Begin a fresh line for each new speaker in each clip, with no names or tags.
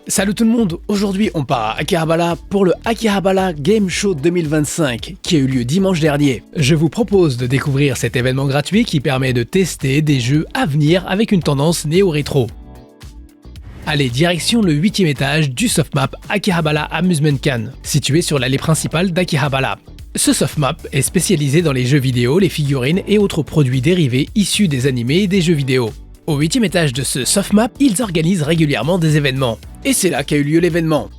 Salut tout le monde, aujourd'hui on part à Akihabara pour le Akihabara Game Show 2025 qui a eu lieu dimanche dernier. Je vous propose de découvrir cet événement gratuit qui permet de tester des jeux à venir avec une tendance néo-rétro. Allez, direction le 8e étage du softmap Akihabara Amusement Can, situé sur l'allée principale d'Akihabara. Ce softmap est spécialisé dans les jeux vidéo, les figurines et autres produits dérivés issus des animés et des jeux vidéo. Au 8e étage de ce softmap, ils organisent régulièrement des événements. Et c'est là qu'a eu lieu l'événement.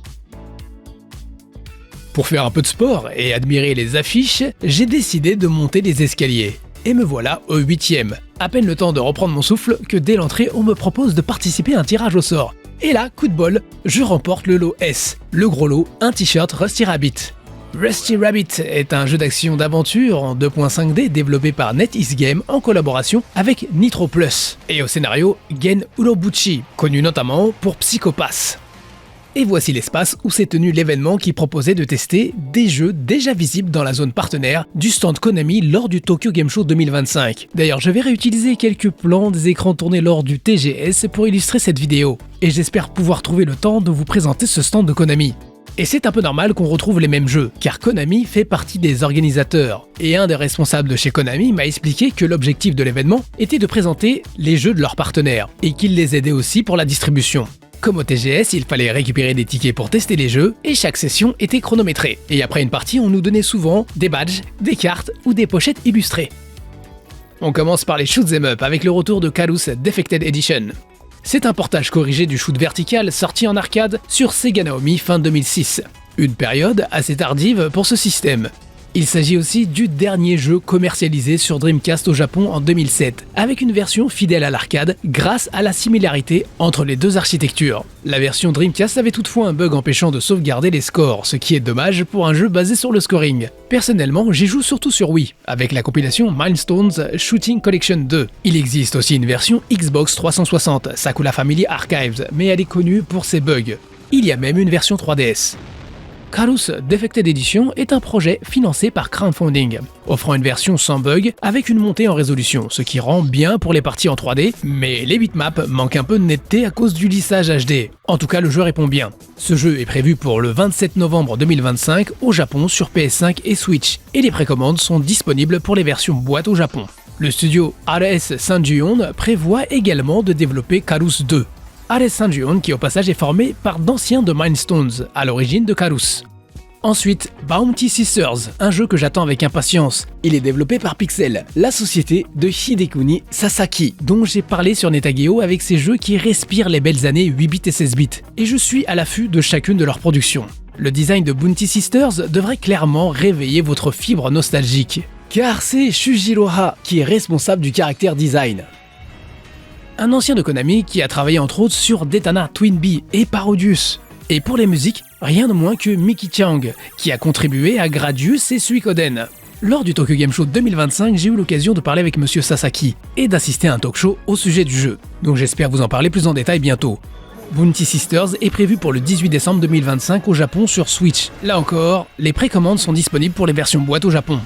Pour faire un peu de sport et admirer les affiches, j'ai décidé de monter les escaliers. Et me voilà au 8e. À peine le temps de reprendre mon souffle que dès l'entrée, on me propose de participer à un tirage au sort. Et là, coup de bol, je remporte le lot S. Le gros lot, un t-shirt Rusty Rabbit. Rusty Rabbit est un jeu d'action d'aventure en 2.5D développé par NetEase Games en collaboration avec Nitro Plus, et au scénario Gen Urobuchi, connu notamment pour Psycho Pass. Et voici l'espace où s'est tenu l'événement qui proposait de tester des jeux déjà visibles dans la zone partenaire du stand Konami lors du Tokyo Game Show 2025. D'ailleurs, je vais réutiliser quelques plans des écrans tournés lors du TGS pour illustrer cette vidéo, et j'espère pouvoir trouver le temps de vous présenter ce stand de Konami. Et c'est un peu normal qu'on retrouve les mêmes jeux, car Konami fait partie des organisateurs. Et un des responsables de chez Konami m'a expliqué que l'objectif de l'événement était de présenter les jeux de leurs partenaires, et qu'il les aidait aussi pour la distribution. Comme au TGS, il fallait récupérer des tickets pour tester les jeux, et chaque session était chronométrée. Et après une partie, on nous donnait souvent des badges, des cartes ou des pochettes illustrées. On commence par les shoot'em up avec le retour de Carus Defected Edition. C'est un portage corrigé du shoot vertical sorti en arcade sur Sega Naomi fin 2006. Une période assez tardive pour ce système. Il s'agit aussi du dernier jeu commercialisé sur Dreamcast au Japon en 2007, avec une version fidèle à l'arcade grâce à la similarité entre les deux architectures. La version Dreamcast avait toutefois un bug empêchant de sauvegarder les scores, ce qui est dommage pour un jeu basé sur le scoring. Personnellement, j'y joue surtout sur Wii, avec la compilation Milestones Shooting Collection 2. Il existe aussi une version Xbox 360, Sakura Family Archives, mais elle est connue pour ses bugs. Il y a même une version 3DS. Carus Defected Edition est un projet financé par crowdfunding, offrant une version sans bug avec une montée en résolution, ce qui rend bien pour les parties en 3D, mais les bitmaps manquent un peu de netteté à cause du lissage HD. En tout cas, le jeu répond bien. Ce jeu est prévu pour le 27 novembre 2025 au Japon sur PS5 et Switch, et les précommandes sont disponibles pour les versions boîte au Japon. Le studio RS Sanjuon prévoit également de développer Carus 2. RS Sanjuon qui au passage est formé par d'anciens de Milestones, à l'origine de Carus. Ensuite, Bounty Sisters, un jeu que j'attends avec impatience. Il est développé par Pixel, la société de Hidekuni Sasaki, dont j'ai parlé sur Netageo avec ces jeux qui respirent les belles années 8 bits et 16 bits, et je suis à l'affût de chacune de leurs productions. Le design de Bounty Sisters devrait clairement réveiller votre fibre nostalgique, car c'est Shujiro Ha qui est responsable du character design. Un ancien de Konami qui a travaillé entre autres sur Detana Twin Bee et Parodius. Et pour les musiques, rien de moins que Miki Chiang, qui a contribué à Gradius et Suikoden. Lors du Tokyo Game Show 2025, j'ai eu l'occasion de parler avec Monsieur Sasaki et d'assister à un talk show au sujet du jeu, donc j'espère vous en parler plus en détail bientôt. Bounty Sisters est prévu pour le 18 décembre 2025 au Japon sur Switch. Là encore, les précommandes sont disponibles pour les versions boîte au Japon.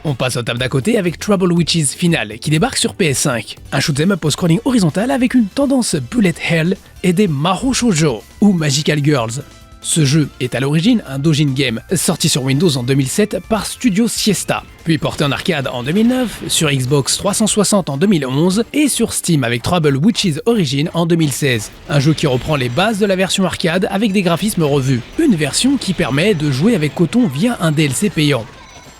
On passe au table d'à côté avec Trouble Witches Final qui débarque sur PS5. Un shoot'em up au scrolling horizontal avec une tendance bullet hell et des Mahou Shoujo ou Magical Girls. Ce jeu est à l'origine un doujin game sorti sur Windows en 2007 par Studio Siesta, puis porté en arcade en 2009, sur Xbox 360 en 2011 et sur Steam avec Trouble Witches Origin en 2016. Un jeu qui reprend les bases de la version arcade avec des graphismes revus. Une version qui permet de jouer avec coton via un DLC payant.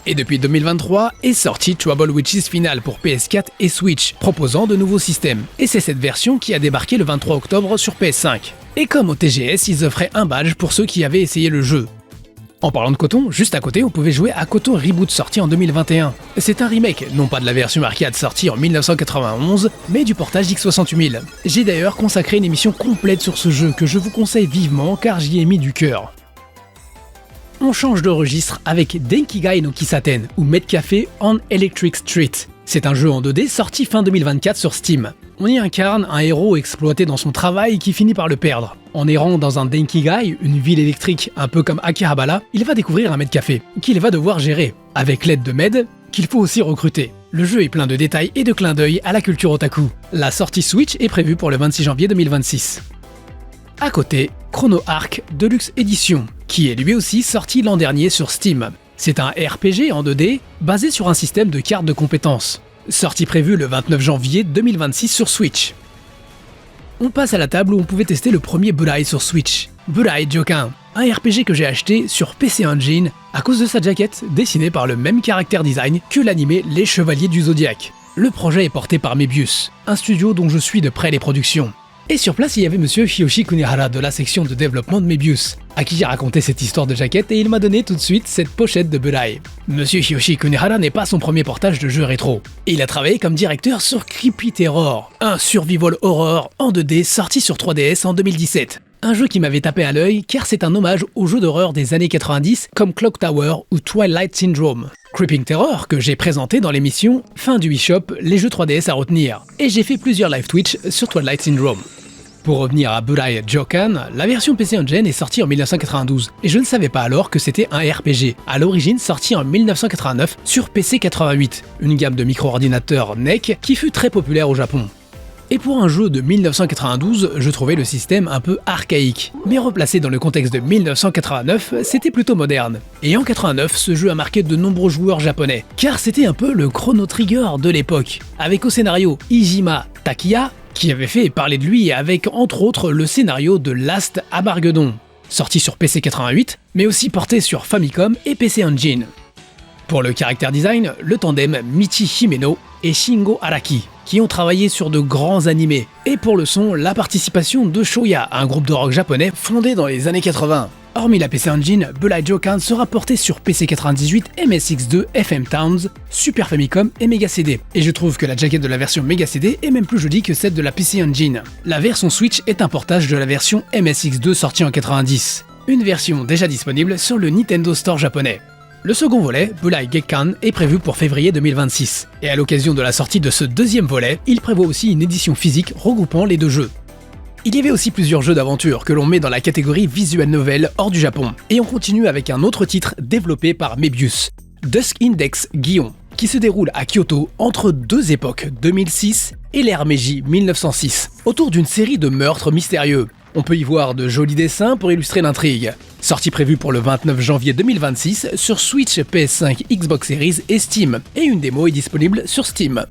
Et depuis 2023 est sorti Trouble Witches Final pour PS4 et Switch, proposant de nouveaux systèmes. Et c'est cette version qui a débarqué le 23 octobre sur PS5. Et comme au TGS, ils offraient un badge pour ceux qui avaient essayé le jeu. En parlant de coton, juste à côté, on pouvait jouer à Koto Reboot sorti en 2021. C'est un remake, non pas de la version arcade sortie en 1991, mais du portage X68000. J'ai d'ailleurs consacré une émission complète sur ce jeu que je vous conseille vivement car j'y ai mis du cœur. On change de registre avec Denkigai no Kisaten ou Medcafé on Electric Street. C'est un jeu en 2D sorti fin 2024 sur Steam. On y incarne un héros exploité dans son travail qui finit par le perdre. En errant dans un Denkigai, une ville électrique un peu comme Akihabara, il va découvrir un Medcafé qu'il va devoir gérer, avec l'aide de Med qu'il faut aussi recruter. Le jeu est plein de détails et de clins d'œil à la culture otaku. La sortie Switch est prévue pour le 26 janvier 2026. À côté, Chrono Arc Deluxe Edition, qui est lui aussi sorti l'an dernier sur Steam. C'est un RPG en 2D basé sur un système de cartes de compétences. Sortie prévue le 29 janvier 2026 sur Switch. On passe à la table où on pouvait tester le premier Burai sur Switch. Burai Jokan, un RPG que j'ai acheté sur PC Engine à cause de sa jaquette dessinée par le même caractère design que l'animé Les Chevaliers du Zodiaque. Le projet est porté par Mebius, un studio dont je suis de près les productions. Et sur place, il y avait monsieur Hiyoshi Kunihara de la section de développement de Mebius, à qui j'ai raconté cette histoire de jaquette et il m'a donné tout de suite cette pochette de Burai. Monsieur Hiyoshi Kunihara n'est pas son premier portage de jeu rétro. Il a travaillé comme directeur sur Creepy Terror, un survival horror en 2D sorti sur 3DS en 2017. Un jeu qui m'avait tapé à l'œil car c'est un hommage aux jeux d'horreur des années 90 comme Clock Tower ou Twilight Syndrome. Creeping Terror que j'ai présenté dans l'émission Fin du eShop, les jeux 3DS à retenir. Et j'ai fait plusieurs live Twitch sur Twilight Syndrome. Pour revenir à Burai Jokan, la version PC Engine est sortie en 1992 et je ne savais pas alors que c'était un RPG, à l'origine sorti en 1989 sur PC 88, une gamme de micro-ordinateurs NEC qui fut très populaire au Japon. Et pour un jeu de 1992, je trouvais le système un peu archaïque, mais replacé dans le contexte de 1989, c'était plutôt moderne. Et en 89, ce jeu a marqué de nombreux joueurs japonais, car c'était un peu le Chrono Trigger de l'époque, avec au scénario Iijima Takiya, qui avait fait parler de lui avec entre autres le scénario de Last Abargedon, sorti sur PC 88, mais aussi porté sur Famicom et PC Engine. Pour le character design, le tandem Michi Himeno et Shingo Araki, qui ont travaillé sur de grands animés. Et pour le son, la participation de Shoya, un groupe de rock japonais fondé dans les années 80. Hormis la PC Engine, Burai Jokan sera porté sur PC 98, MSX2, FM Towns, Super Famicom et Mega CD. Et je trouve que la jaquette de la version Mega CD est même plus jolie que celle de la PC Engine. La version Switch est un portage de la version MSX2 sortie en 90. Une version déjà disponible sur le Nintendo Store japonais. Le second volet, Burai Gekkan, est prévu pour février 2026. Et à l'occasion de la sortie de ce deuxième volet, il prévoit aussi une édition physique regroupant les deux jeux. Il y avait aussi plusieurs jeux d'aventure que l'on met dans la catégorie visual novel hors du Japon. Et on continue avec un autre titre développé par Mebius, Dusk Index Gion, qui se déroule à Kyoto entre deux époques, 2006 et l'ère Meiji 1906, autour d'une série de meurtres mystérieux. On peut y voir de jolis dessins pour illustrer l'intrigue. Sortie prévue pour le 29 janvier 2026 sur Switch, PS5, Xbox Series et Steam, et une démo est disponible sur Steam.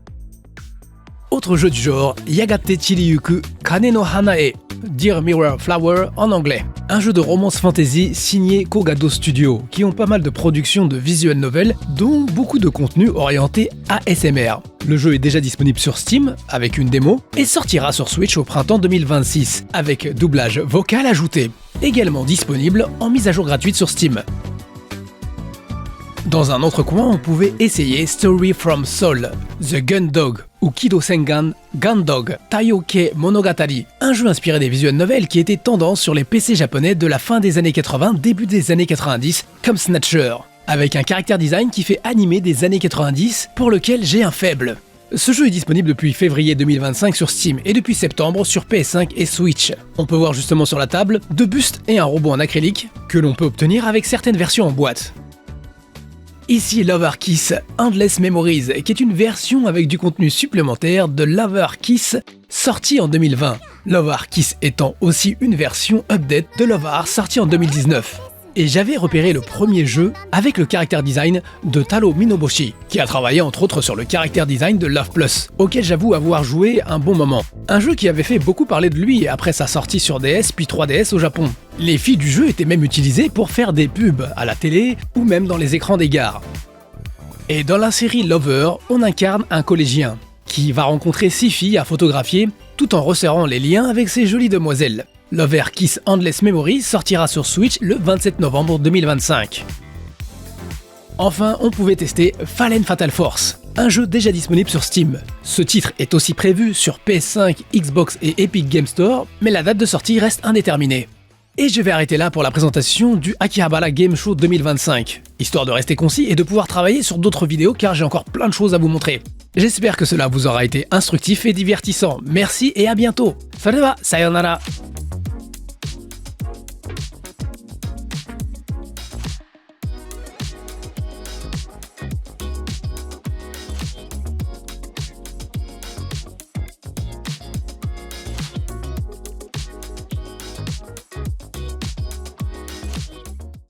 Autre jeu du genre, Yagate Chiriyuku Kane no Hanae, Dear Mirror Flower en anglais. Un jeu de romance fantasy signé Kogado Studio, qui ont pas mal de productions de visual novel, dont beaucoup de contenu orienté ASMR. Le jeu est déjà disponible sur Steam, avec une démo, et sortira sur Switch au printemps 2026, avec doublage vocal ajouté. Également disponible en mise à jour gratuite sur Steam. Dans un autre coin, on pouvait essayer Story from Soul, The Gun Dog, ou Kido Sengan Gun Dog Taioke Monogatari, un jeu inspiré des visual novels qui était tendance sur les PC japonais de la fin des années 80, début des années 90, comme Snatcher, avec un caractère design qui fait animer des années 90, pour lequel j'ai un faible. Ce jeu est disponible depuis février 2025 sur Steam et depuis septembre sur PS5 et Switch. On peut voir justement sur la table deux bustes et un robot en acrylique que l'on peut obtenir avec certaines versions en boîte. Ici Lover Kiss Endless Memories, qui est une version avec du contenu supplémentaire de Lover Kiss sorti en 2020. Lover Kiss étant aussi une version update de Lover sorti en 2019. Et j'avais repéré le premier jeu avec le character design de Taro Minoboshi, qui a travaillé entre autres sur le character design de Love Plus, auquel j'avoue avoir joué un bon moment. Un jeu qui avait fait beaucoup parler de lui après sa sortie sur DS puis 3DS au Japon. Les filles du jeu étaient même utilisées pour faire des pubs à la télé ou même dans les écrans des gares. Et dans la série Lover, on incarne un collégien qui va rencontrer 6 filles à photographier tout en resserrant les liens avec ces jolies demoiselles. Lover Kiss Endless Memories sortira sur Switch le 27 novembre 2025. Enfin, on pouvait tester Fallen Fatal Force, un jeu déjà disponible sur Steam. Ce titre est aussi prévu sur PS5, Xbox et Epic Game Store, mais la date de sortie reste indéterminée. Et je vais arrêter là pour la présentation du Akihabara Game Show 2025, histoire de rester concis et de pouvoir travailler sur d'autres vidéos car j'ai encore plein de choses à vous montrer. J'espère que cela vous aura été instructif et divertissant. Merci et à bientôt. それではさようなら。